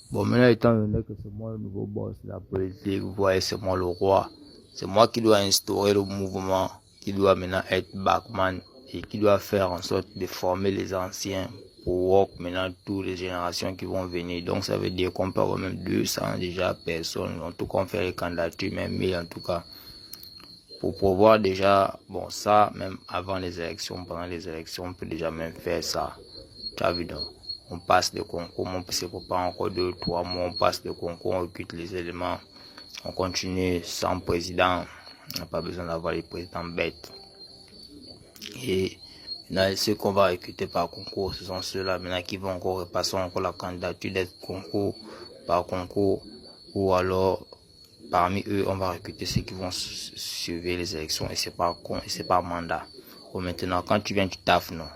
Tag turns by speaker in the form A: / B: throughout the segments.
A: Bon, maintenant, étant donné que c'est moi le nouveau boss de la politique, vous voyez, c'est moi le roi. C'est moi qui dois instaurer le mouvement, qui doit maintenant être backman et qui doit faire en sorte de former les anciens pour work maintenant toutes les générations qui vont venir. Donc, ça veut dire qu'on peut avoir même 200 déjà personnes. En tout cas, on fait les candidatures, même 1000 en tout cas. Pour pouvoir déjà, bon, ça, même avant les élections, pendant les élections, on peut déjà même faire ça. Tu as vu donc? On passe de concours, on ne peut pas encore 2-3 mois, on passe de concours, on recrute les éléments, on continue sans président, on n'a pas besoin d'avoir les présidents bêtes. Et maintenant, ceux qu'on va recruter par concours, ce sont ceux-là maintenant qui vont encore repasser encore la candidature d'être concours par concours, ou alors parmi eux, on va recruter ceux qui vont suivre les élections et c'est pas mandat. Bon, maintenant, quand tu viens, tu taffes, non?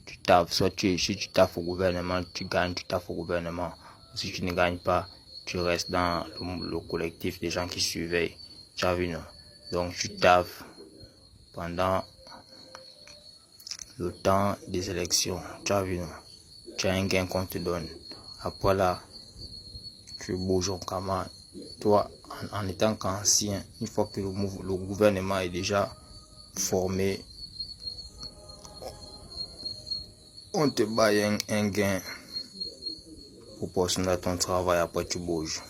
A: Tu taffes, soit si tu taffes au gouvernement, tu gagnes, tu taffes au gouvernement. Si tu ne gagnes pas, tu restes dans le collectif des gens qui surveillent. Tu as vu, non? Donc, tu taffes pendant le temps des élections. Tu as vu, non? Tu as un gain qu'on te donne. Après là, tu bouges en camarade. Toi, en étant qu'ancien, une fois que le gouvernement est déjà formé, on te baille un gain proportionnel à ton travail, après tu bouges.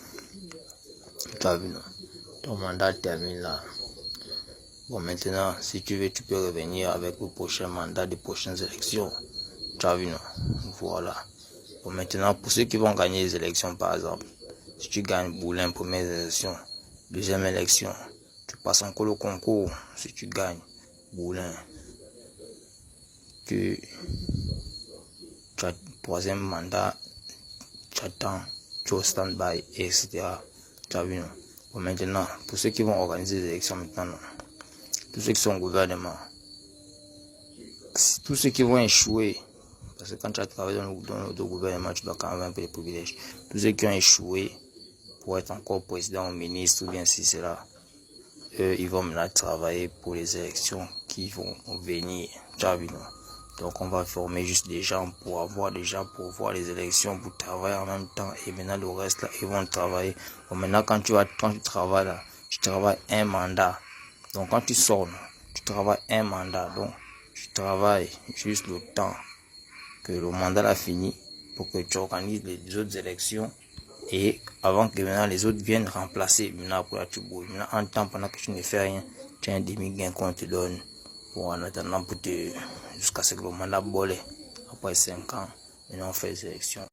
A: Tu as vu, non? Ton mandat termine là. Bon, maintenant, si tu veux, tu peux revenir avec le prochain mandat des prochaines élections. Tu as vu, non? Voilà. Bon, maintenant, pour ceux qui vont gagner les élections, par exemple, si tu gagnes Boulin, première élection, deuxième élection, tu passes encore le concours. Si tu gagnes Boulin, tu as troisième mandat, tu attends, tu es au stand-by, etc. Tu as vu, non? Bon, maintenant, pour ceux qui vont organiser les élections maintenant, non? Tous ceux qui sont au gouvernement, tous ceux qui vont échouer, parce que quand tu as travaillé dans le gouvernement, tu dois quand même avoir un peu de privilèges. Tous ceux qui ont échoué pour être encore président ou ministre, ou bien si c'est là, eux, ils vont maintenant travailler pour les élections qui vont venir. Tu as vu, non? Donc, on va former juste des gens pour avoir des gens pour voir les élections, pour travailler en même temps. Et maintenant, le reste, là, ils vont travailler. Bon, maintenant, quand tu travailles là, tu travailles un mandat. Donc, quand tu sors, tu travailles un mandat. Donc, tu travailles juste le temps que le mandat a fini pour que tu organises les autres élections. Et avant que maintenant les autres viennent remplacer, maintenant après tu bouges. Maintenant, en temps, pendant que tu ne fais rien, tu as un demi-gain qu'on te donne. Bon, en attendant jusqu'à ce que le mandat bole. Après 5 ans, maintenant on fait les élections.